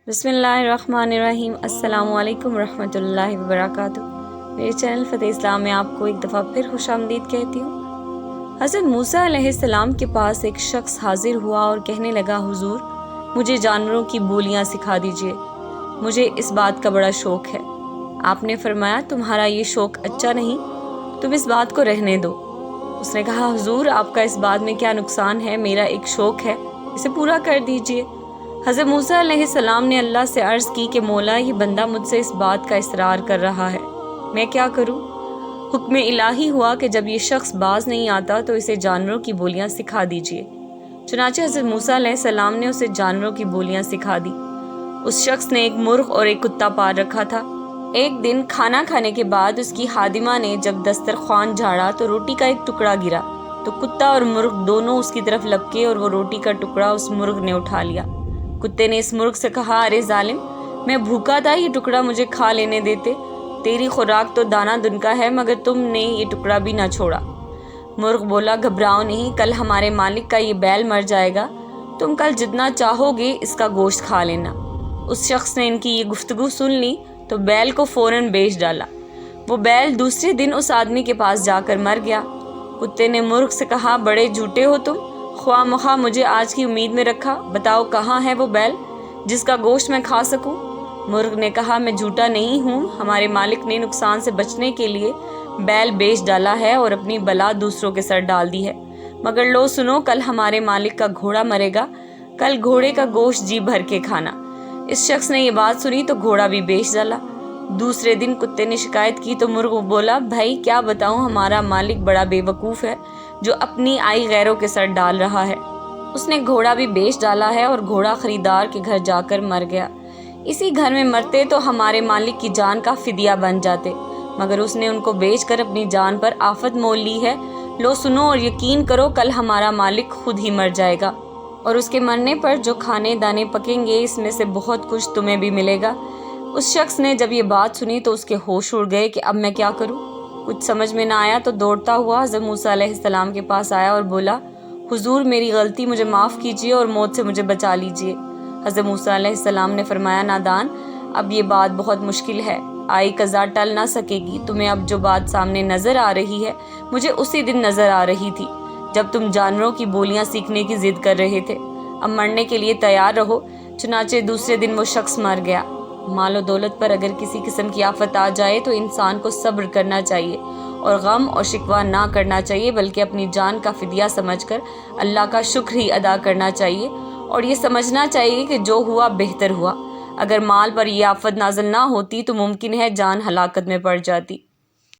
بسم اللہ الرحمن الرحیم۔ السلام علیکم ورحمۃ اللہ وبرکاتہ۔ میرے چینل فتح اسلام میں آپ کو ایک دفعہ پھر خوش آمدید کہتی ہوں۔ حضرت موسیٰ علیہ السلام کے پاس ایک شخص حاضر ہوا اور کہنے لگا، حضور مجھے جانوروں کی بولیاں سکھا دیجئے، مجھے اس بات کا بڑا شوق ہے۔ آپ نے فرمایا، تمہارا یہ شوق اچھا نہیں، تم اس بات کو رہنے دو۔ اس نے کہا، حضور آپ کا اس بات میں کیا نقصان ہے، میرا ایک شوق ہے، اسے پورا کر دیجئے۔ حضرت موسیٰ علیہ السلام نے اللہ سے عرض کی کہ مولا، یہ بندہ مجھ سے اس بات کا اصرار کر رہا ہے، میں کیا کروں؟ حکم الہی ہوا کہ جب یہ شخص باز نہیں آتا تو اسے جانوروں کی بولیاں سکھا دیجئے۔ چنانچہ حضرت موسیٰ علیہ السلام نے اسے جانوروں کی بولیاں سکھا دی۔ اس شخص نے ایک مرغ اور ایک کتا پال رکھا تھا۔ ایک دن کھانا کھانے کے بعد اس کی خادمہ نے جب دسترخوان جھاڑا تو روٹی کا ایک ٹکڑا گرا، تو کتا اور مرغ دونوں اس کی طرف لپکے اور وہ روٹی کا ٹکڑا اس مرغ نے اٹھا لیا۔ کتے نے اس مرغ سے کہا، ارے ظالم، میں بھوکا تھا، یہ ٹکڑا مجھے کھا لینے دیتے، تیری خوراک تو دانہ دن کا ہے مگر تم نے یہ ٹکڑا بھی نہ چھوڑا۔ مرغ بولا، گھبراؤ نہیں، کل ہمارے مالک کا یہ بیل مر جائے گا، تم کل جتنا چاہو گے اس کا گوشت کھا لینا۔ اس شخص نے ان کی یہ گفتگو سن لی تو بیل کو فوراً بیچ ڈالا۔ وہ بیل دوسرے دن اس آدمی کے پاس جا کر مر گیا۔ کتے نے مرغ سے کہا، بڑے جھوٹے ہو تم، خواہ مخواہ مجھے آج کی امید میں رکھا، بتاؤ کہاں ہے وہ بیل جس کا گوشت میں کھا سکوں؟ مرغ نے کہا، میں جھوٹا نہیں ہوں، ہمارے مالک نے نقصان سے بچنے کے لیے بیل بیچ ڈالا ہے اور اپنی بلا دوسروں کے سر ڈال دی ہے، مگر لو سنو، کل ہمارے مالک کا گھوڑا مرے گا، کل گھوڑے کا گوشت جی بھر کے کھانا۔ اس شخص نے یہ بات سنی تو گھوڑا بھی بیچ ڈالا۔ دوسرے دن کتے نے شکایت کی تو مرغ بولا، بھائی کیا بتاؤں، ہمارا مالک بڑا بے وقوف ہے جو اپنی آئی غیروں کے سر ڈال رہا ہے، اس نے گھوڑا بھی بیچ ڈالا ہے اور گھوڑا خریدار کے گھر جا کر مر گیا۔ اسی گھر میں مرتے تو ہمارے مالک کی جان کا فدیہ بن جاتے، مگر اس نے ان کو بیچ کر اپنی جان پر آفت مول لی ہے۔ لو سنو اور یقین کرو، کل ہمارا مالک خود ہی مر جائے گا اور اس کے مرنے پر جو کھانے دانے پکیں گے اس میں سے بہت کچھ تمہیں بھی ملے گا۔ اس شخص نے جب یہ بات سنی تو اس کے ہوش اڑ گئے کہ اب میں کیا کروں؟ کچھ سمجھ میں نہ آیا تو دوڑتا ہوا حضرت موسیٰ علیہ السلام کے پاس آیا اور بولا، حضور میری غلطی مجھے معاف کیجیے اور موت سے مجھے بچا لیجیے۔ حضرت موسیٰ علیہ السلام نے فرمایا، نادان، اب یہ بات بہت مشکل ہے، آئی قضا ٹل نہ سکے گی، تمہیں اب جو بات سامنے نظر آ رہی ہے مجھے اسی دن نظر آ رہی تھی جب تم جانوروں کی بولیاں سیکھنے کی ضد کر رہے تھے، اب مرنے کے لیے تیار رہو۔ چنانچہ دوسرے دن وہ شخص مر گیا۔ مال و دولت پر اگر کسی قسم کی آفت آ جائے تو انسان کو صبر کرنا چاہیے اور غم اور شکوہ نہ کرنا چاہیے، بلکہ اپنی جان کا فدیہ سمجھ کر اللہ کا شکر ہی ادا کرنا چاہیے اور یہ سمجھنا چاہیے کہ جو ہوا بہتر ہوا۔ اگر مال پر یہ آفت نازل نہ ہوتی تو ممکن ہے جان ہلاکت میں پڑ جاتی۔